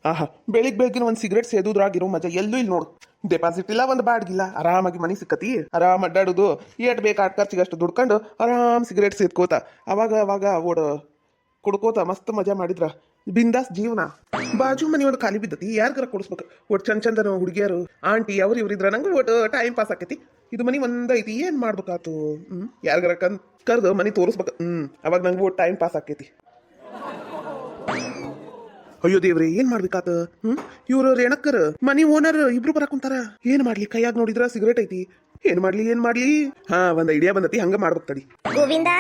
ಆಹಾ, ಬೆಳಿಗ್ಗೆ ಒಂದು ಸಿಗರೇಟ್ ಸೇದುದ್ರಾಗಿರೋ ಮಜಾ ಎಲ್ಲೂ ಇಲ್ಲಿ ನೋಡು. ಡೆಪಾಸಿಟ್ ಇಲ್ಲ, ಒಂದು ಬಾಡ್ಗಿಲ್ಲ, ಆರಾಮಾಗಿ ಮನಿ ಸಿಕ್ಕತಿ, ಆರಾಮ್ ಅಡ್ಡಾಡುದು, ಏಟ್ ಬೇಕು ಆಟ ಖರ್ಚಿಗೆ ಅಷ್ಟು ದುಡ್ಕೊಂಡು ಆರಾಮ್ ಸಿಗರೇಟ್ ಸೇದ್ಕೋತ ಅವಾಗ ಓಡ ಕುಡ್ಕೋತ ಮಸ್ತ್ ಮಜಾ ಮಾಡಿದ್ರ ಬಿಂದಾಸ್ ಜೀವನ. ಬಾಜು ಮನಿ ಒಂದು ಖಾಲಿ ಬಿದ್ದತಿ, ಯಾರಿಗಾರ ಕೊಡಿಸ್ಬೇಕು. ಒಟ್ಟು ಚಂದನ ಹುಡುಗಿಯರು ಆಂಟಿ ಅವ್ರು ಇವ್ರಿದ್ರ ನಂಗೆ ಒಟ್ಟು ಟೈಮ್ ಪಾಸ್ ಆಕೈತಿ. ಇದು ಮನಿ ಒಂದೈತಿ, ಏನ್ ಮಾಡ್ಬೇಕಾತು? ಯಾರಿಗಾರ ಕರ್ದು ಮನಿ ತೋರಿಸ್ಬೇಕು. ಅವಾಗ ನಂಗೆ ಒಟ್ಟು ಟೈಮ್ ಪಾಸ್ ಆಕೈತಿ. ಅಯ್ಯೋ ದೇವ್ರಿ, ಏನ್ ಮಾಡ್ಬೇಕಾತ? ಇವ್ರು ರೇಣಕ್ಕರ್ ಮನಿ ಓನರ್ ಇಬ್ರು ಬರಾಕ್ ಕುಂತಾರ. ಏನ್ ಮಾಡ್ಲಿ? ಕೈಯಾಗ ನೋಡಿದ್ರ ಸಿಗರೇಟ್ ಐತಿ. ಏನ್ ಮಾಡ್ಲಿ? ಒಂದ್ ಐಡಿಯಾ ಬಂದತಿ, ಹಂಗ ಮಾಡ್ಬೇಕು ತಡಿ. ಗೋವಿಂದ,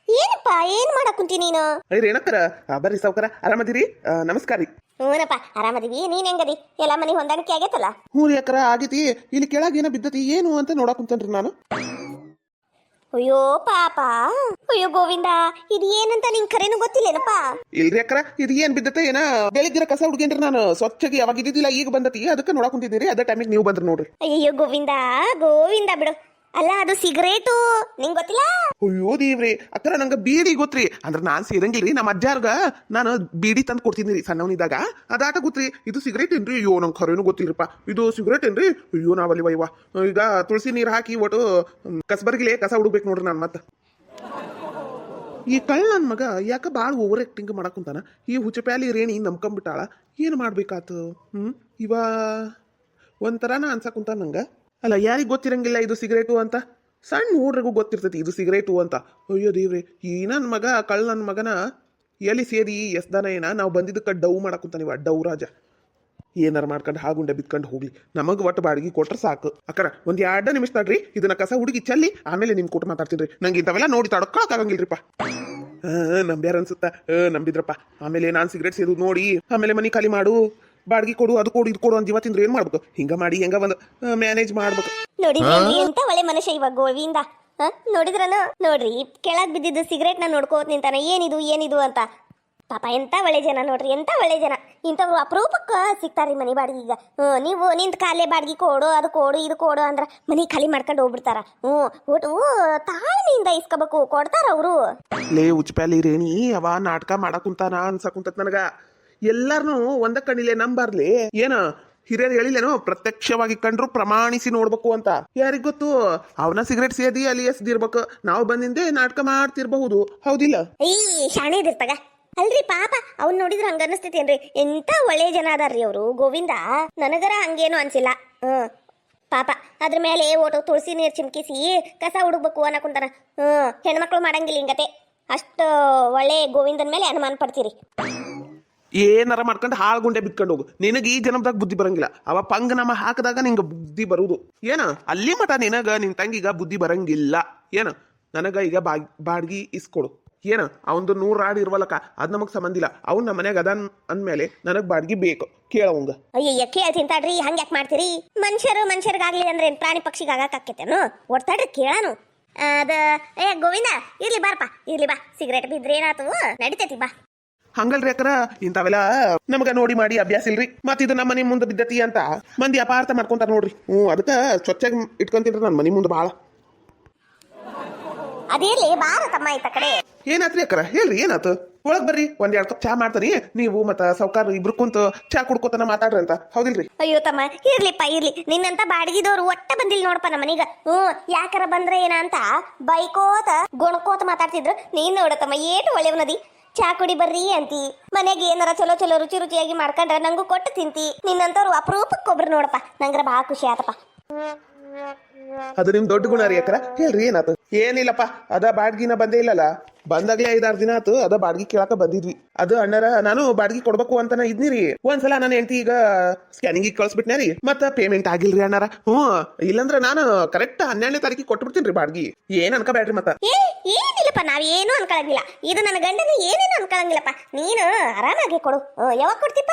ಏನಪ್ಪ ಏನ್ ಮಾಡಕ್ ಕುಂತಿ ನೀನು? ರೇಣಕ್ಕರ, ಬರ್ರಿ ಸಾವ್ಕಾರ, ಆರಾಮದಿರಿ? ನಮಸ್ಕಾರ ರೀ. ಹ್ಞೂನಪ್ಪ, ಆರಾಮದಿವಿ. ನೀನ್ ಹೆಂಗದಿ? ಎಲ್ಲ ಮನಿ ಹೊಂದಾಣಿಕೆ ಆಗೈತಲ್ಲ? ಹ್ಞೂ ರೀ ಅಕ್ಕರ, ಆಗೈತಿ. ಇಲ್ಲಿ ಕೆಳಗೆ ಏನೋ ಬಿದ್ದತಿ, ಏನು ಅಂತ ನೋಡಕ್ ಕುಂತೇನ್ರಿ ನಾನು. ಅಯ್ಯೋ ಪಾಪ, ಅಯ್ಯೋ ಗೋವಿಂದ, ಇದು ಏನಂತ ನಿಂಗೆ ಖರೇನು ಗೊತ್ತಿಲ್ಲೇನಪ್ಪ? ಇಲ್ರಿ ಅಕ್ಕರ, ಇದು ಏನ್ ಬಿದ್ದತೆ ಏನ? ಬೆಳಿಗ್ಗೆ ಕಸ ಹುಡುಗೇನ್ರಿ ನಾನು, ಸ್ವಚ್ಛಗೆ ಯಾವಾಗ ಇದ್ದಿದ್ದಿಲ್ಲ, ಈಗ ಬಂದತಿ, ಅದಕ್ಕೆ ನೋಡಕ್ ಕುಂತಿದ್ದೀರಿ. ಅದೇ ಟೈಮಿಗೆ ನೀವು ಬಂದ್ರಿ ನೋಡ್ರಿ. ಅಯ್ಯೋ ಗೋವಿಂದ ಬಿಡು. ಅಲ್ಲ, ಅದು ಸಿಗರೇಟು ನಿಂಗೆ ಗೊತ್ತಿಲ್ಲ? ಅಯ್ಯೋ ದೇವ್ರಿ ಅಕ್ಕರ, ನಂಗೆ ಬೀಡಿ ಗೊತ್ತ್ರಿ. ಅಂದ್ರೆ ನಾನ್ ಸೇರಂಗಿಲ್ರಿ, ನಮ್ಮ ಅಜ್ಜಾರ್ಗ ನಾನು ಬೀಡಿ ತಂದು ಕೊಡ್ತಿದ್ನಿ ರೀ ಸಣ್ಣವನಿದ್ದಾಗ. ಅದಾಟ ಗೊತ್ತ್ರಿ. ಇದು ಸಿಗರೇಟ್ ಏನ್ರಿ? ಅಯ್ಯೋ ನಂಗೆ ಖರೇನು ಗೊತ್ತಿರಪ್ಪ. ಇದು ಸಿಗರೇಟ್ ಏನ್ರಿ? ಅಯ್ಯೋ ನಾವಲ್ಲಿ ವಯ್ವ ಈಗ ತುಳಸಿ ನೀರು ಹಾಕಿ ಒಟ್ಟು ಕಸಬರ್ಗಿಲೆ ಕಸ ಹುಡುಗ್ಬೇಕು ನೋಡ್ರಿ ನಾನು. ಮತ್ತೆ ಈ ಕಳ್ಳ ನನ್ನ ಮಗ ಯಾಕೆ ಭಾಳ ಓವರ್ ಆಕ್ಟಿಂಗ್ ಮಾಡಕ್ಕಂತಾನ? ಈ ಹುಚ್ಚಪ್ಯಾಲಿ ರೇಣಿ ನಂಬ್ಕೊಂಬಿಟ್ಟಾಳ. ಏನು ಮಾಡ್ಬೇಕಾತು? ಇವ ಒಂಥರನ ಅನ್ಸಕ್ಕಂತ ನಂಗೆ. ಅಲ್ಲ, ಯಾರಿಗೆ ಗೊತ್ತಿರಂಗಿಲ್ಲ ಇದು ಸಿಗರೇಟು ಅಂತ? ಸಣ್ಣ ಹುಡ್ರಿಗೂ ಗೊತ್ತಿರ್ತೈತಿ ಇದು ಸಿಗರೇಟು ಅಂತ. ಅಯ್ಯೋ ದೇವ್ರಿ, ಈ ನನ್ನ ಮಗ ಕಳ್ಳ ನನ್ನ ಮಗನ ಎಲ್ಲಿ ಸೇದಿ ಎಸ್ದಾನ ಏನ? ನಾವು ಬಂದಿದ್ದಕ್ಕೆ ಡವ್ ಮಾಡಕ್ಕಂತಾನಿವ, ಡವ್ ರಾಜ. ಏನಾರು ಮಾಡ್ಕೊಂಡು ಹಾಗುಂಡೆ ಬಿತ್ಕೊಂಡು ಹೋಗ್ಲಿ, ನಮಗೆ ಒಟ್ಟು ಬಾಡಿಗೆ ಕೊಟ್ರೆ ಸಾಕು. ಅಕ್ಕರ ಒಂದು 2 ನಿಮಿಷ ತಡ್ರಿ, ಇದನ್ನ ಕಸ ಹುಡುಗಿ ಚೆಲ್ಲಿ ಆಮೇಲೆ ನಿಮ್ ಕೊಟ್ಟು ಮಾತಾಡ್ತೀನಿ ರೀ. ನಂಗೆ ಇಂಥವೆಲ್ಲ ನೋಡಿ ತಡ್ಕೊಳಕ್ಕಾಗಂಗಿಲ್ರಿಪ್ಪ. ನಂಬ್ಯಾರ ಅನ್ಸುತ್ತಾ? ನಂಬಿದ್ರಪ್ಪ. ಆಮೇಲೆ ನಾನು ಸಿಗರೇಟ್ ಸೇದು ನೋಡಿ ಆಮೇಲೆ ಮನಿ ಖಾಲಿ ಮಾಡು, ಬಾಡಿಗೆ ಕೊಡು, ಅದು ಕೊಡು, ಇದು ಕೊಡು ಅಂತ ಜೀವ ತಿಂದ್ರೆ ಏನ್ ಮಾಡ್ಬೇಕು? ಹಿಂಗ ಮಾಡಿ ಹೆಂಗ ಒಂದು ಮ್ಯಾನೇಜ್ ಮಾಡ್ಬೇಕು. ನೋಡಿದ್ರಿ ಎಂತ ಒಳ್ಳೆ ಮನುಷ್ಯ ಇವಾಗ ಗೋವಿಂದ. ನೋಡ್ರಿ, ಕೆಳಗ್ ಬಿದ್ದಿದ್ದು ಸಿಗರೇಟ್ ನ ನೋಡ್ಕೋತ ನಿಂತಾನ. ಏನಿದು ಅಂತ. ಪಾಪ ಎಂತ ಒಳ್ಳೆ ಜನ ನೋಡ್ರಿ, ಎಂತ ಒಳ್ಳೆ ಜನ. ಇಂಥವ್ರು ಅಪರೂಪಕ್ಕೆ ಸಿಗ್ತಾರ್ರಿ ಮನಿ ಬಾಡಿಗೆ. ಈಗ ನೀವು ನಿಂತ ಕಾಲೇ ಬಾಡಿಗೆ ಕೊಡು, ಅದು ಕೊಡು, ಇದು ಕೊಡು ಅಂದ್ರ ಮನಿ ಖಾಲಿ ಮಾಡ್ಕೊಂಡು ಹೋಗ್ಬಿಡ್ತಾರ. ಒಟ್ಟು ತಾಳ್ಮೆಯಿಂದ ಇಸ್ಕೋಬೇಕು, ಕೊಡ್ತಾರ ಅವರು. ಲೇ ಉಚ್ಪ್ಯಾಲಿ ರೇಣಿ, ಅವ ನಾಟಕ ಮಾಡಕ್ ಕುಂತಾನ ಅನ್ಸಕುಂತತ್ ನನಗ. ಎಲ್ಲಾರನು ಒಂದ ಕಣ್ಣಿಲೆ ನಂಬಾರ್ಲಿ. ಏನ ಹಿರಿಯರು ಹೇಳಿಲ್ಲೇನೋ, ಪ್ರತ್ಯಕ್ಷವಾಗಿ ಕಂಡ್ರು ಪ್ರಮಾಣಿಸಿ ನೋಡ್ಬೇಕು ಅಂತ. ಯಾರಿಗ್ ಗೊತ್ತು, ಅವನ ಸಿಗರೇಟ್ ಸೇದಿ ಅಲ್ಲಿ ಎಸ್ದಿರ್ಬೇಕು, ನಾವು ಬಂದಿಂದೆ ನಾಟಕ ಮಾಡ್ತಿರ್ಬಹುದು. ಹೌದಿಲ್ಲ? ಈ ಶಾಣೆ ಇದಿರ್ತಾಗ ಅಲ್ರಿ. ಪಾಪ ಅವ್ನ್ ನೋಡಿದ್ರ ಹಂಗ ಅನಿಸ್ತೈತೇನ್ರಿ? ಎಂತ ಒಳ್ಳೆ ಜನ ಅದಾರ್ರಿ ಅವರು. ಗೋವಿಂದ ನನಗರ ಹಂಗೇನು ಅನ್ಸಿಲ್ಲ. ಪಾಪ ಅದ್ರ ಮೇಲೆ ಓಟು ತುಳಸಿ ನೀರು ಚಿಮ್ಕಿಸಿ ಕಸ ಹುಡುಕ್ಬೇಕು ಅನ್ನಕುಂತಾನ. ಹೆಣ್ಮಕ್ಳು ಮಾಡಂಗಿಲ್ಲ ಹಿಂಗತೆ. ಅಷ್ಟು ಒಳ್ಳೆ ಗೋವಿಂದನ್ ಮೇಲೆ ಅನುಮಾನ ಪಡ್ತೀರಿ. ಏನಾರ ಮಾಡ್ಕೊಂಡು ಹಾಳ್ಗುಂಡೆ ಬಿತ್ಕೊಂಡು ಹೋಗು. ನಿನಗೆ ಈ ಜನ್ಮದಾಗ ಬುದ್ಧಿ ಬರಂಗಿಲ್ಲ. ಅವ ಪಂಗನಾಮ ಹಾಕಿದಾಗ ನಿಂಗೆ ಬುದ್ಧಿ ಬರುವುದು. ಏನ ಅಲ್ಲಿ ಮಠ ನಿನಗ ನಿನ್ ತಂಗಿಗ ಬುದ್ಧಿ ಬರಂಗಿಲ್ಲ. ಏನ ನನಗ ಈಗ ಬಾಡ್ಗಿ ಇಸ್ಕೊಡು. ಏನ ಅವಂದು 100 ರಾಡ್ ಇರ್ವಲ್ಲಕ್ಕ, ಅದ್ ನಮಗ್ ಸಂಬಂಧ ಇಲ್ಲ. ಅವ್ನ ನಮ್ಮ ಮನ್ಯಾಗ ಅದಾನ್ ಅಂದ್ಮೇಲೆ ನನಗ್ ಬಾಡ್ಗಿ ಬೇಕು. ಕೇಳವಂಗ. ಅಯ್ಯಯ್ಯ, ಕೇಳ್ತಿಂತಾಡ್ರಿ, ಹಂಗ ಯಾಕೆ ಮಾಡ್ತೀರಿ? ಮನುಷ್ಯರಿಗಾಗ್ಲಿ ಅಂದ್ರೆ ಪ್ರಾಣಿ ಪಕ್ಷಿಗೆ ಆಗಾಕತ್ತೇನು? ಒಡ್ತಾಡ್ರಿ ಕೇಳಾನು. ಗೋವಿಂದ ಇರ್ಲಿ ಬಾರಪ್ಪ, ಇರ್ಲಿ ಬಾ. ಸಿಗರೇಟ್ ಬಿದ್ರೆ ಏನಾತು, ನಡಿತೈತಿ ಬಾ. ಹಂಗಲ್ರಿ ಅಕ್ಕರ, ಇಂಥವೆಲ್ಲ ನಮಗ ನೋಡಿ ಮಾಡಿ ಅಭ್ಯಾಸ ಇಲ್ರಿ. ಮತ್ ಇದು ನಮ್ಮ ಮನೆ ಮುಂದೆ ಬಿದ್ದತಿ ಅಂತ ಮಂದಿ ಅಪಾರ್ಥ ಮಾಡ್ಕೊಂತಾರ ನೋಡ್ರಿ. ಅದಕ್ಕೆ ಸ್ವಚ್ಛಾಗಿ ಇಟ್ಕೊಂತೀನ್ರಿ ನನ್ನ ಮನೆ ಮುಂದೆ ಭಾಳ. ಅದೇಲಿ ಬಾರ ತಮ್ಮ ಆಯ್ತ ಕಡೆ. ಏನಾತ್ರಿ ಅಕ್ಕರ? ಹೇಳ್ರಿ, ಏನಾತು? ಒಳಗ್ ಬರ್ರಿ, 1-2 ಕಪ್ ಚಾ ಮಾಡ್ತಾರಿ. ನೀವು ಮತ್ತ ಸಾವ್ಕಾರ ಇಬ್ರು ಕುಂತು ಚಾ ಕುಡ್ಕೋತನ ಮಾತಾಡ್ರಿ ಅಂತ. ಹೌದಿಲ್ರಿ? ಅಯ್ಯೋ ತಮ್ಮ, ಇರ್ಲಿಪ್ಪ ಇರ್ಲಿ. ನಿನ್ನಂತ ಬಾಡಿಗೆದವ್ರು ಒಟ್ಟ ಬಂದಿಲ್ಲ ನೋಡಪ್ಪ ನಮ್ಮ ಮನೀಗ. ಯಾಕಾರ ಬಂದ್ರೆ ಏನ ಅಂತ ಬೈಕೋತ ಗೊಣ್ಕೋತ ಮಾತಾಡ್ತಿದ್ರು. ನೀನ್ ನೋಡತಮ್ಮ ಏಟು ಒಳ್ಳೆವನದಿ. ಚಾ ಕುಡಿ ಬರ್ರಿ ಅಂತಿ, ಮನೆಗೆ ಏನಾರ ಚಲೋ ರುಚಿಯಾಗಿ ಮಾಡ್ಕೊಂಡ್ರೆ ನಂಗೂ ಕೊಟ್ಟು ತಿಂತಿ. ನಿನ್ನಂತವ್ರು ಅಪರೂಪಕ್ಕೊಬ್ರು ನೋಡಪ್ಪ, ನಂಗ್ರ ಬಹಳ ಖುಷಿ ಆತಪ್ಪ. ಅದು ನಿಮ್ ದೊಡ್ಡ ಗುಣ ರೀ ಅಕ್ಕರ. ಹೇಳ್ರಿ, ಏನಾತು? ಏನಿಲ್ಲಪ್ಪ, ಅದ ಬಾಡ್ಗಿನ ಬಂದೇ ಇಲ್ಲಲ್ಲ. ಬಂದಾಗ್ಲೇ 5-6 ದಿನ ಆತು. ಅದ ಬಾಡ್ಗಿ ಕೇಳಾಕ ಬಂದಿದ್ವಿ. ಅದು ಅಣ್ಣರ ನಾನು ಬಾಡ್ಗಿ ಕೊಡ್ಬೇಕು ಅಂತಾನ ಇದ್ನಿರಿ. ಒಂದ್ಸಲ ನನ್ನ ಹೆಂಡತಿ ಈಗ ಸ್ಕ್ಯಾನಿಂಗ್ ಕಳ್ಸ್ಬಿಟ್ನೇ ರೀ. ಮತ್ತ ಪೇಮೆಂಟ್ ಆಗಿಲ್ರಿ ಅಣ್ಣಾರ. ಇಲ್ಲಂದ್ರ ನಾನು ಕರೆಕ್ಟ್ 12ನೇ ತಾರೀಕಿಗೆ ಕೊಟ್ಬಿಡ್ತೀನಿ ಬಾಡ್ಗಿ. ಏನ್ ಅನ್ಕೋಬೇಡ್ರಿ. ಮತ್ತ ಏನಿಲ್ಲಪ್ಪ, ನಾವೇನು ಅನ್ಕೊಳಂಗಿಲ್ಲ. ಇದು ನನ್ನ ಗಂಡನ ಏನೇನು ಅನ್ಕೊಳಂಗಿಲ್ಲಪ್ಪ. ನೀನು ಆರಾಮಾಗಿ ಕೊಡು. ಯಾವಾಗ ಕೊಡ್ತೀಪ?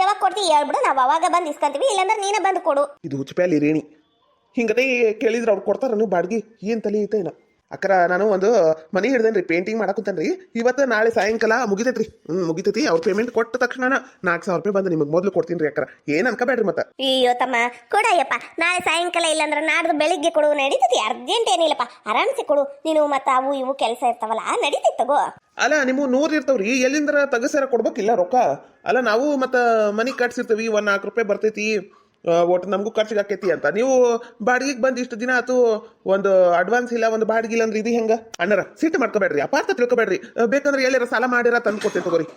ಯಾವಾಗ ಕೊಡ್ತಿ ಹೇಳ್ಬಿಡು, ನಾವ್ ಅವಾಗ ಬಂದು ಇಸ್ಕೊಂತೀವಿ. ಇಲ್ಲಾಂದ್ರೆ ನೀನ ಬಂದು ಕೊಡು. ಇದು ಹುಚ್ಚಪ್ಯಾಲಿ ರೇಣಿ ಹಿಂಗತೆ ಕೇಳಿದ್ರ ಅವ್ರು ಕೊಡ್ತಾರ ಬಾಡ್ಗಿ. ಏನ್ ತಲೆ ಐತೇನ? ಅಕ್ಕರ ನಾನು ಒಂದು ಮನಿ ಹಿಡ್ದೇನ್ರಿ, ಪೇಂಟಿಂಗ್ ಮಾಡಕುತ್ತೇನ್ರಿ. ಇವತ್ತು ನಾಳೆ ಸಾಯಂಕಾಲ ಮುಗಿತೈತ್ರಿ. ಮುಗಿತೈತಿ. ಅವ್ರ ಪೇಮೆಂಟ್ ಕೊಟ್ಟ ತಕ್ಷಣ 4,000 ರೂಪಾಯಿ ಬಂದು ನಿಮಗೆ ಮೊದಲು ಕೊಡ್ತೀನಿ ರೀ ಅಕ್ಕರ. ಏನ್ ಅನ್ಕೋಬೇಡ್ರಿ ಮತ್ತೆ. ಅಯ್ಯೋ ತಮ್ಮ ಕೊಡಯ್ಯಪ್ಪ, ನಾಳೆ ಸಾಯಂಕಾಲ ಇಲ್ಲಾಂದ್ರೆ ನಾಡ್ದು ಬೆಳಿಗ್ಗೆ ಕೊಡು, ನಡೀತೈತಿ. ಅರ್ಜೆಂಟ್ ಏನಿಲ್ಲಪ್ಪ, ಆರಾಮ್ಸೆ ಕೊಡು. ನೀನು ಮತ್ತೆ ಅವು ಇವು ಕೆಲಸ ಇರ್ತಾವಲ್ಲ, ನಡೀತೈತಿ ತಗೋ. ಅಲ್ಲ ನಿಮ್ಮವು 100 ಇರ್ತಾವ್ರಿ, ಎಲ್ಲಿಂದ್ರ ತಗಸಾರ ಕೊಡ್ಬೇಕಿಲ್ಲ ರೊಕ್ಕ. ಅಲ್ಲ ನಾವು ಮತ್ತೆ ಮನಿ ಕಟ್ಸಿರ್ತೀವಿ, 4 ರೂಪಾಯಿ ಬರ್ತೈತಿ, ಒಟ್ಟು ನಮಗೂ ಖರ್ಚಿಗೆ ಆಕೈತಿ ಅಂತ. ನೀವು ಬಾಡಿಗೆಗೆ ಬಂದು ಇಷ್ಟು ದಿನ ಆತು, ಒಂದು ಅಡ್ವಾನ್ಸ್ ಇಲ್ಲ, ಒಂದು ಬಾಡಿಗೆ ಇಲ್ಲ ಅಂದ್ರೆ ಇದು ಹೆಂಗ? ಅಣ್ಣರ ಸಿಟ್ಟು ಮಾಡ್ಕೋಬೇಡ್ರಿ, ಅಪಾರ್ಥ ತಿಳ್ಕೊಬೇಡ್ರಿ. ಬೇಕಂದ್ರೆ ಎಲ್ಲಾರ ಸಾಲ ಮಾಡಿರ ತಂದು ಕೊಡ್ತೇನೆ ತಗೋರಿ.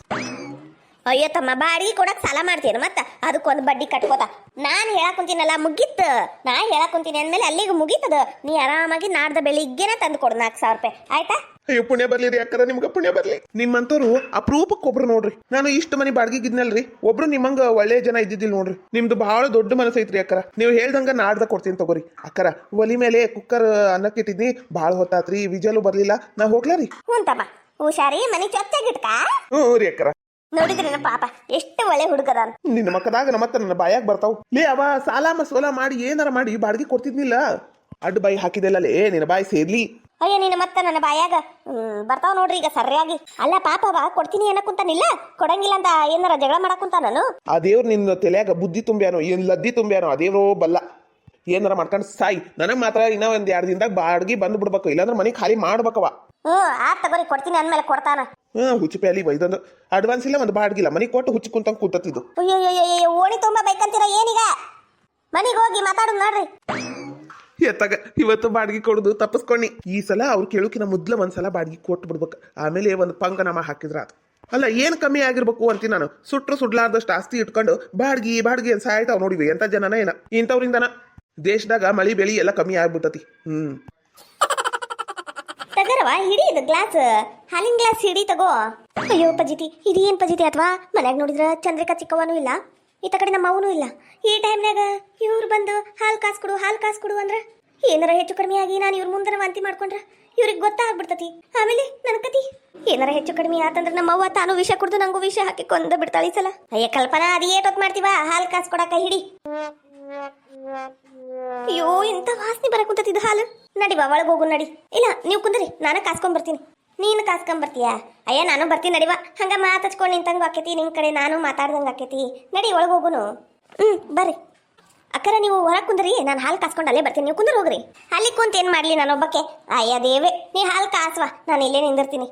ಅಯ್ಯೋ ತಮ್ಮ, ಬಾಡಿಗೆ ಕೊಡಕ್ ಸಾಲ ಮಾಡ್ತೀನಿ ಮತ್ತೆ ಅದಕ್ಕೊಂದು ಬಡ್ಡಿ ಕಟ್ಕೋತ. ನಾನು ಹೇಳಕ್ ಕುಂತೀನಲ್ಲ, ಮುಗೀತು. ನಾ ಹೇಳಕ್ ಕುಂತೀನಿ ಅಂದ್ಮೇಲೆ ಅಲ್ಲಿಗೆ ಮುಗೀತದ. ನೀ ಆರಾಮಾಗಿ ನಾಡ್ದ ಬೆಳಿಗ್ಗೆನ ತಂದು ಕೊಡು 4,000 ರೂಪಾಯಿ, ಆಯ್ತಾ? ಅಯ್ಯೋ ಪುಣ್ಯ ಬರ್ಲಿ ರೀ ಅಕ್ಕರ, ನಿಮ್ಗೆ ಪುಣ್ಯ ಬರ್ಲಿ. ನಿಮ್ಮಂತವ್ರು ಅಪರೂಪಕ್ಕೆ ಒಬ್ರು ನೋಡ್ರಿ. ನಾನು ಇಷ್ಟು ಮನಿ ಬಾಡಿಗೆಗಿದ್ನಲ್ರಿ, ಒಬ್ರು ನಿಮ್ಮಂಗ ಒಳ್ಳೆ ಜನ ಇದ್ದಿದ್ದಿಲ್ಲ ನೋಡ್ರಿ. ನಿಮ್ದು ಬಹಳ ದೊಡ್ಡ ಮನಸ್ಸು ಐತ್ರಿ ಅಕ್ಕರ. ನೀವು ಹೇಳ್ದಂಗ ನಾಡ್ದ ಕೊಡ್ತೀನಿ ತಗೋರಿ ಅಕ್ಕರ. ಒಲಿ ಮೇಲೆ ಕುಕ್ಕರ್ ಅನ್ನಕ್ಕೆ ಇಟ್ಟಿದ್ನಿ, ಭಾಳ ಹೊತ್ತಾತ್ರಿ, ವಿಜಲು ಬರ್ಲಿಲ್ಲ, ನಾ ಹೋಗ್ಲಾ ರೀ? ಹ್ಞೂ ತಮ್ಮ, ಹುಷಾರಿ, ಮನೆ ಚೊಚ್ಚಾಗಿಟ್ಕ. ಹ್ಞೂ ರೀ ಅಕ್ಕರ. ನೋಡಿದ್ರಿ ನಮ್ಮ ಪಾಪ ಎಷ್ಟು ಒಳ್ಳೆ ಹುಡುಗದ. ನಿನ್ನ ಮಕ್ಕದಾಗ ಮತ್ತೆ ನನ್ನ ಬಾಯಾಗ ಬರ್ತಾವ್. ಲೇ ಅವ ಸಾಲ ಮಸೋಲ ಮಾಡಿ ಏನಾರ ಮಾಡಿ ಬಾಡಿಗೆ ಕೊಡ್ತಿದ್ನಿಲ್ಲ, ಅಡ್ಡ ಬಾಯಿ ಹಾಕಿದೆಲ್ಲ ಲೇ, ನಿನ್ನ ಬಾಯಿ ಸೇರ್ಲಿ. ಅಯ್ಯೋ ನೀನು ಮತ್ತೆ ನನ್ನ ಬಾಯಾಗ ಬರ್ತಾವ ನೋಡ್ರಿ ಈಗ ಸರಿಯಾಗಿ. ಅಲ್ಲ ಪಾಪ ಅವ ಕೊಡ್ತೀನಿ ಏನಕ್ಕಂತಾನಿಲ್ಲ, ಕೊಡಂಗಿಲ್ಲ ಅಂತ ಏನಾರ ಜಗಳ ಮಾಡಕ್ಕಂತ ನಾನು. ಆ ದೇವ್ರು ನಿನ್ನ ತಲೆಯಾಗ ಬುದ್ಧಿ ತುಂಬ್ಯಾನೋ ಏನ್ ಲದ್ದಿ ತುಂಬ್ಯಾನೋ, ಆ ದೇವ್ರು ಬಲ್ಲ. ಏನಾರ ಮಾಡ್ಕೊಂಡು ಸಾಯಿ. ನನಗೆ ಮಾತ್ರ ಇನ್ನೂ ಒಂದ್ 2 ದಿನದಾಗ ಬಾಡಿಗೆ ಬಂದು ಬಿಡ್ಬೇಕು, ಇಲ್ಲಾಂದ್ರೆ ಮನೆ ಖಾಲಿ ಮಾಡ್ಬೇಕವ. ಆ ತಗೋರಿ, ಕೊಡ್ತೀನಿ ಅಂದ್ಮೇಲೆ ಕೊಡ್ತಾನ. ಹುಚ್ಚಿ ಅಲ್ಲಿ ಬೈದೊಂದು ಅಡ್ವಾನ್ಸ್ ಇಲ್ಲ, ಒಂದು ಬಾಡಿಗಿಲ್ಲ, ಮನೆ ಕೊಟ್ಟು ಹುಚ್ಚಿ ಕುಂತಂಗ್ ಕೂತತ್ತಿದ್ದು. ಅಯ್ಯೋ ಓಣಿ ತುಂಬಾ ಬೈಕಂತೀರ ಏನೀಗ? ಮನಿಗೆ ಹೋಗಿ ಮಾತಾಡೋದು ನೋಡ್ರಿ. ಎತ್ತಾಗ ಇವತ್ತು ಬಾಡಿಗೆ ಕೊಡುದು ತಪ್ಪಿಸ್ಕೊಂಡಿ. ಈ ಸಲ ಅವ್ರು ಕೇಳೋಕಿನ ಮೊದ್ಲ ಒಂದ್ಸಲ ಬಾಡಿಗೆ ಕೊಟ್ಟು ಬಿಡ್ಬೇಕು, ಆಮೇಲೆ ಒಂದು ಪಂಗನಾಮ ಹಾಕಿದ್ರ ಅದು. ಅಲ್ಲ ಏನ್ ಕಮ್ಮಿ ಆಗಿರ್ಬೇಕು ಅಂತೀನಿ ನಾನು. ಸುಟ್ರು ಸುಡ್ಲಾರ್ದಷ್ಟು ಆಸ್ತಿ ಇಟ್ಕೊಂಡು ಬಾಡಿಗೆ ಅಂತ ಸಾಯ್ತಾವ್ ನೋಡಿವಿ. ಎಂತ ಜನನ ಏನ ಇಂಥವ್ರಿಂದನ ದೇಶದಾಗ ಮಳಿ ಬೆಳಿ ಎಲ್ಲ ಕಮ್ಮಿ ಆಗ್ಬಿಟ್ಟತಿ. ತಗರವ ಹಿಡಿ, ಇದು ಗ್ಲಾಸ್, ಹಾಲಿನ ಗ್ಲಾಸ್ ಹಿಡಿ ತಗೋ. ಅಯ್ಯೋ ಪಜಿತಿ, ಇದು ಏನ್ ಪಜಿತಿ? ಅಥವಾ ಮನ್ಯಾಗ ನೋಡಿದ್ರ ಚಂದ್ರಿಕಾ ಚಿಕ್ಕವನೂ ಇಲ್ಲ, ಈತ ಕಡೆ ನಮ್ಮ ಅವನೂ ಇಲ್ಲ. ಈ ಟೈಮ್ನಾಗ ಇವ್ರು ಬಂದು ಹಾಲು ಕಾಸು ಕೊಡು ಅಂದ್ರ ಏನಾರ ಹೆಚ್ಚು ಕಡಿಮೆ ಆಗಿ ನಾನು ಇವ್ರ ಮುಂದೆ ವಾಂತಿ ಮಾಡ್ಕೊಂಡ್ರ ಇವ್ರಿಗೆ ಗೊತ್ತಾಗ್ಬಿಡ್ತತಿ. ಆಮೇಲೆ ನನ್ನ ಕತಿ ಏನಾರ ಹೆಚ್ಚು ಕಡಿಮೆ ಆತಂದ್ರ ನಮ್ಮ ಅವ್ವ ತಾನು ವಿಷ ಕುಡ್ದು ನಂಗೂ ವಿಷ ಹಾಕಿ ಕೊಂದ ಬಿಡ್ತಾಳೆ ಈ ಸಲ. ಅಯ್ಯ ಕಲ್ಪನಾ, ಅದು ಏಟೊತ್ ಮಾಡ್ತೀವ? ಹಾಲು ಕಾಸು ಕೊಡಕ ಹಿಡಿ. ಅಯ್ಯೋ ಇಂಥ ವಾಸನೆ ಬರಕ್ ಕುಂತತಿದ್ದು ಹಾಲು. ನಡಿ ಬಾ ಒಳಗೆ ಹೋಗು, ನಡಿ. ಇಲ್ಲ ನೀವು ಕುಂದ್ರಿ, ನಾನು ಕಾಸ್ಕೊಂಡ್ಬರ್ತೀನಿ. ನೀನು ಕಾಸ್ಕೊಂಬರ್ತೀಯ? ಅಯ್ಯ ನಾನು ಬರ್ತೀನಿ, ನಡಿವ. ಹಂಗ ಮಾತಾಡ್ಕೊಂಡು ನಿಂತಂಗ ಆಕೇತಿ, ನಿನ್ ಕಡೆ ನಾನು ಮಾತಾಡ್ದಂಗ ಆಕೇತಿ. ನಡಿ ಒಳಗೆ ಹೋಗುನು. ಬರ್ರಿ ಅಕ್ಕರ, ನೀವು ಹೊರಗೆ ಕುಂದ್ರಿ, ನಾನು ಹಾಲು ಕಾಸ್ಕೊಂಡು ಅಲ್ಲೇ ಬರ್ತೀನಿ, ನೀವು ಕುಂದ್ರ ಹೋಗ್ರಿ. ಅಲ್ಲಿ ಕುಂತ ಏನ್ ಮಾಡ್ಲಿ ನಾನೊಬ್ಬಕ್ಕೆ? ಅಯ್ಯ ದೇವ್ರೆ, ನೀ ಹಾಲು ಕಾಸುವ, ನಾನು ಇಲ್ಲೇ ನಿಂದಿರ್ತೀನಿ.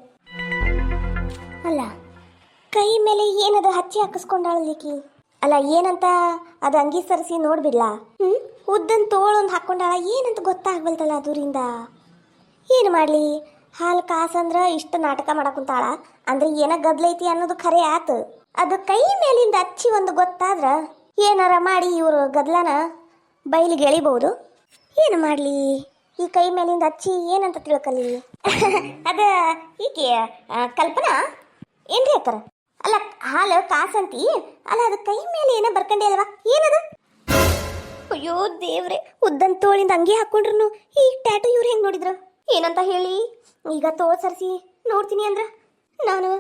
ಅಲ್ಲ ಕೈ ಮೇಲೆ ಏನದು ಹಚ್ಚಿ ಹಾಕಿಸ್ಕೊಂಡಾಳಲಿಕ್ಕಿ? ಅಲ್ಲ ಏನಂತ ಅದು ಅಂಗಿ ಸರಿಸಿ ನೋಡ್ಬಿಡ್ಲಾ? ಉದ್ದನ್ ತೋಳೊಂದು ಹಾಕೊಂಡಾಳ, ಏನಂತ ಗೊತ್ತಾಗ್ಬಲ್ತಲ್ಲ ದೂರಿಂದ. ಏನು ಮಾಡ್ಲಿ? ಹಾಲು ಕಾಸಂದ್ರ ಇಷ್ಟು ನಾಟಕ ಮಾಡಕುಂತಾಳ ಅಂದ್ರೆ ಏನ ಗದ್ಲೈತಿ ಅನ್ನೋದು ಖರೆ ಆತು. ಅದು ಕೈ ಮೇಲಿಂದ ಹಚ್ಚಿ ಒಂದು ಗೊತ್ತಾದ್ರ ಏನಾರ ಮಾಡಿ ಇವರು ಗದ್ಲನ ಬೈಲಿಗೆ ಎಳಿಬಹುದು. ಏನು ಮಾಡ್ಲಿ? ಈ ಕೈ ಮೇಲಿಂದ ಹಚ್ಚಿ ಏನಂತ ತಿಳ್ಕಲಿ? ಅದ ಈಕೆ ಕಲ್ಪನಾ ಏನ್ರಿ ಅಕ್ಕರ? ಅಲ್ಲ ಹಾಲು ಕಾಸಂತಿ, ಅಲ್ಲ ಅದು ಕೈ ಮೇಲೆ ಏನೋ ಬರ್ಕಂಡೆ ಅಲ್ವಾ, ಏನದ? ಅಯ್ಯೋ ದೇವ್ರೆ, ಉದ್ದನ್ ತೋಳಿಂದ ಅಂಗಿ ಹಾಕೊಂಡ್ರು ಈ ಟ್ಯಾಟು ಇವ್ರು ಹೆಂಗ್ ನೋಡಿದ್ರು ಏನಂತ ಹೇಳಿ? ಈಗ ತೋಳ್ ಸರಿಸಿ ನೋಡ್ತೀನಿ ಅಂದ್ರ ನಾನು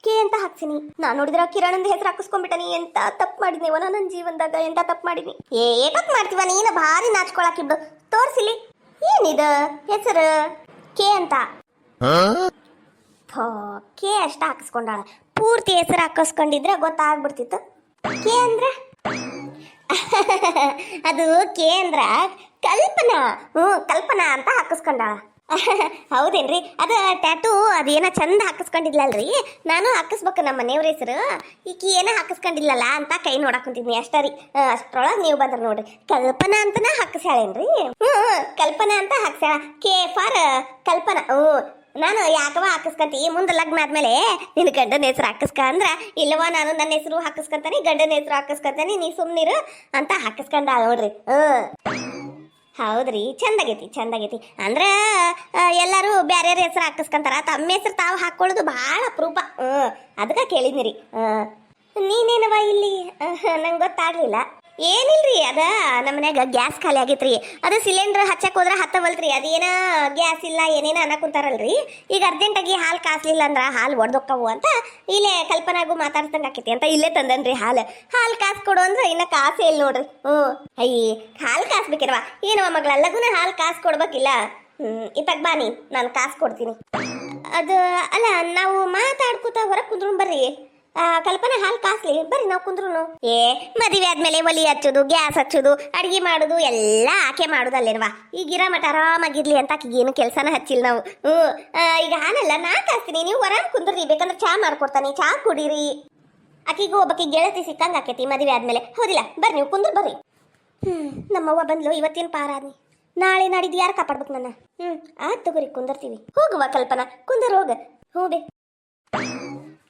ಕೆ ಅಂತ ಹಾಕ್ಸಿನಿ. ನಾನು ನೋಡಿದ್ರ ಕಿರಣಂದ ಹೆಸರು ಹಾಕಿಸ್ಕೊಂಡ್ಬಿಟ್ಟನಿ. ಎಂತ ತಪ್ಪು ಮಾಡಿದ್ನೇವ ನನ್ನ ಜೀವನದಾಗ, ಎಂತ ತಪ್ಪು ಮಾಡಿನಿ. ಏಟಕ್ ಮಾಡ್ತೀವ ನೀನು? ಭಾರಿ ನಾಚ್ಕೊಳಕಿಬ್ಡು. ತೋರ್ಸಿಲಿ ಏನಿದ ಹೆಸರು? ಕೆ ಅಂತ. ಕೆ ಅಷ್ಟ ಹಾಕಿಸ್ಕೊಂಡಾಳ, ಪೂರ್ತಿ ಹೆಸರು ಹಾಕಿಸ್ಕೊಂಡಿದ್ರೆ ಗೊತ್ತಾಗ್ಬಿಡ್ತಿತ್ತು. ಕೆ ಅಂದ್ರೆ ಅದು ಕೆ ಅಂದ್ರ ಕಲ್ಪನಾ. ಕಲ್ಪನಾ ಅಂತ ಹಾಕಿಸ್ಕೊಂಡಾಳ. ಹೌದೇನ್ರಿ? ಅದ ಟ್ಯಾಟೂ ಅದೇನ ಚಂದ ಹಾಕಿಸ್ಕೊಂಡಿದ್ಲಲ್ರಿ, ನಾನು ಹಾಕಿಸ್ಬೇಕು ನಮ್ಮ ಮನೆಯವ್ರ ಹೆಸರು. ಈಕಿ ಏನ ಹಾಕಿಸ್ಕೊಂಡಿಲ್ಲಲ್ಲ ಅಂತ ಕೈ ನೋಡಕ್ ಕುಂತಿದ್ನಿ ಅಷ್ಟರಿ. ಅಷ್ಟ್ರೊಳಗೆ ನೀವು ಬಂದ್ರ ನೋಡ್ರಿ. ಕಲ್ಪನಾ ಅಂತನ ಹಾಕಿಸ್ಯಾಳೇನ್ರಿ? ಕಲ್ಪನಾ ಅಂತ ಹಾಕ್ಸ್ಯಾಳ. ಕೆ ಫಾರ್ ಕಲ್ಪನಾ. ನಾನು ಯಾಕವ ಹಾಕಿಸ್ಕಂತಿ, ಮುಂದೆ ಲಗ್ನ ಆದ್ಮೇಲೆ ನಿನ್ನ ಗಂಡನ ಹೆಸರು ಹಾಕಿಸ್ಕ ಅಂದ್ರ, ಇಲ್ಲವಾ ನಾನು ನನ್ನ ಹೆಸರು ಹಾಕಿಸ್ಕಂತಾನೆ, ಗಂಡನ ಹೆಸರು ಹಾಕಿಸ್ಕಂತಾನೆ, ನೀ ಸುಮ್ನಿರು ಅಂತ ಹಾಕಿಸ್ಕೊಂಡ ನೋಡ್ರಿ. ಹೌದ್ರಿ, ಚಂದಾಗೈತಿ. ಅಂದ್ರ ಎಲ್ಲರೂ ಬ್ಯಾರ್ಯಾರ ಹೆಸರು ಹಾಕಿಸ್ಕೊಂತಾರ, ತಮ್ಮ ಹೆಸರು ತಾವು ಹಾಕೊಳ್ಳೋದು ಭಾಳ ಅಪರೂಪ. ಅದಕ್ಕೆ ಕೇಳಿದ್ನಿರಿ. ನೀನೇನವ ಇಲ್ಲಿ? ನಂಗೆ ಗೊತ್ತಾಗ್ಲಿಲ್ಲ. ಏನಿಲ್ರಿ, ಅದ ನಮ್ಮ ಮನ್ಯಾಗ ಗ್ಯಾಸ್ ಖಾಲಿ ಆಗೈತ್ರಿ. ಅದು ಸಿಲಿಂಡರ್ ಹಚ್ಚಕ್ ಹೋದ್ರ ಹತ್ತವಲ್ರಿ. ಅದೇನ ಗ್ಯಾಸ್ ಇಲ್ಲ ಏನೇನ ಅನ್ನಕುಂತಾರಲ್ರಿ. ಈಗ ಅರ್ಜೆಂಟಾಗಿ ಹಾಲು ಕಾಸ್ಲಿಲ್ಲ ಅಂದ್ರ ಹಾಲು ಒಡ್ದೊಕ್ಕವು ಅಂತ ಇಲ್ಲೇ ಕಲ್ಪನಾಗೂ ಮಾತಾಡ್ತಂಗ ಆಕೈತಿ ಅಂತ ಇಲ್ಲೇ ತಂದನ್ರಿ ಹಾಲು ಕಾಸು ಕೊಡು ಅಂದ್ರೆ ಇನ್ನ ಕಾಸೇ ಇಲ್ಲ ನೋಡ್ರಿ. ಅಯ್ಯ ಹಾಲು ಕಾಸ್ಬೇಕಿರವ ಏನವ ಮಗಳ, ಲಗುನ ಹಾಲು ಕಾಸು ಕೊಡ್ಬೇಕಿಲ್ಲ. ಇಪ್ಪಾಗ ಬಾ ನೀ ನಾನು ಕಾಸು ಕೊಡ್ತೀನಿ. ಅದು ಅಲ್ಲ, ನಾವು ಮಾತಾಡ್ಕೋತ ಹೊರಗೆ ಕುಂದ್ರು ಬರ್ರಿ. ಕಲ್ಪನಾ ಹಾಲು ಕಾಸ್ಲಿ ಬರ್ರಿ, ನಾವು ಕುಂದ್ರು. ಮದುವೆ ಆದ್ಮೇಲೆ ಒಲಿ ಹಚ್ಚೋದು, ಗ್ಯಾಸ್ ಹಚ್ಚೋದು, ಅಡಿಗೆ ಮಾಡೋದು ಎಲ್ಲ ಆಕೆ ಮಾಡೋದಲ್ಲೇನ್ವಾ. ಈಗ ಇರೋ ಮಟ ಆರಾಮಾಗಿರ್ಲಿ ಅಂತ ಆಕಿಗೆ ಏನು ಕೆಲಸನ ಹಚ್ಚಿಲ್ಲ ನಾವು. ಈಗ ಹಾನಲ್ಲ ನಾ ಕಾಸ್ತೀನಿ, ನೀವು ಹೊರಗೆ ಕುಂದ್ರಿ. ಬೇಕಂದ್ರೆ ಚಾ ಮಾಡ್ಕೊಡ್ತಾನೆ, ಚಾ ಕುಡೀರಿ. ಆಕಿಗೂ ಒಬ್ಬಾಕಿ ಗೆಳತಿ ಸಿಕ್ಕಂಗೆ ಆಕೈತಿ ಮದುವೆ ಆದ್ಮೇಲೆ. ಹೌದಿಲ್ಲ? ಬರ್ರಿ ನೀವು ಕುಂದ್ರು ಬರ್ರಿ. ನಮ್ಮವ್ವ ಬಂದ್ಲು, ಇವತ್ತೇನು ಪಾರಾದ್ನಿ. ನಾಳೆ ನಾಡಿದ್ದು ಯಾರು ಕಾಪಾಡ್ಬೇಕು ನನ್ನ? ಆಯ್ತು ತಗೋರಿ, ಕುಂದರ್ತೀವಿ. ಹೋಗುವ ಕಲ್ಪನಾ, ಕುಂದರ್ ಹೋಗ. ಹ್ಞೂ ಬೇ.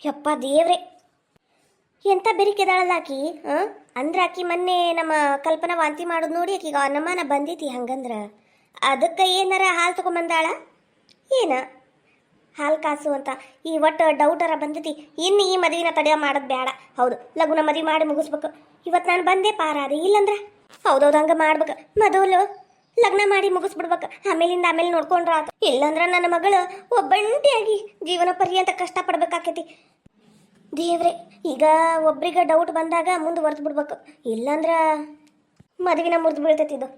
ಯಪ್ಪ ದೇವ್ರೆ, ಎಂತ ಬೆರಿಕೆದಾಳಲ್ಲ ಆಕಿ. ಅಂದ್ರೆ ಆಕಿ ಮೊನ್ನೆ ನಮ್ಮ ಕಲ್ಪನಾ ವಾಂತಿ ಮಾಡೋದು ನೋಡಿ ಆಕಿಗ ಅನುಮಾನ ಬಂದೈತಿ. ಹಂಗಂದ್ರ ಅದಕ್ಕೆ ಏನಾರ ಹಾಲು ತಗೊಂಬಂದಾಳ ಏನ? ಹಾಲು ಕಾಸು ಅಂತ ಈ ಒಟ್ಟು ಡೌಟರ ಬಂದೈತಿ. ಇನ್ನು ಈ ಮದುವಿನ ತಡೆಯ ಮಾಡೋದು ಬೇಡ. ಹೌದು, ಲಗುನ ಮದುವೆ ಮಾಡಿ ಮುಗಿಸ್ಬೇಕು. ಇವತ್ತು ನಾನು ಬಂದೆ ಪಾರಾದೆ. ಇಲ್ಲಂದ್ರ ಹೌದೌದು ಹಂಗೆ ಮಾಡ್ಬೇಕು. ಮೊದಲು ಲಗ್ನ ಮಾಡಿ ಮುಗಿಸ್ಬಿಡ್ಬೇಕು, ಆಮೇಲೆ ನೋಡ್ಕೊಂಡ್ರ ಆತ. ಇಲ್ಲಂದ್ರ ನನ್ನ ಮಗಳು ಒಬ್ಬಂಟಿಯಾಗಿ ಜೀವನ ಪರ್ಯಂತ ಕಷ್ಟಪಡ್ಬೇಕಾಕೈತಿ. ದೇವ್ರೆ, ಈಗ ಒಬ್ರಿಗೆ ಡೌಟ್ ಬಂದಾಗ ಮುಂದೆ ಹೊರ್ತು ಬಿಡ್ಬೇಕು, ಇಲ್ಲಂದ್ರ ಮದುವಿನ ಮುರಿದು ಬೀಳ್ತೈತಿ ಇದು.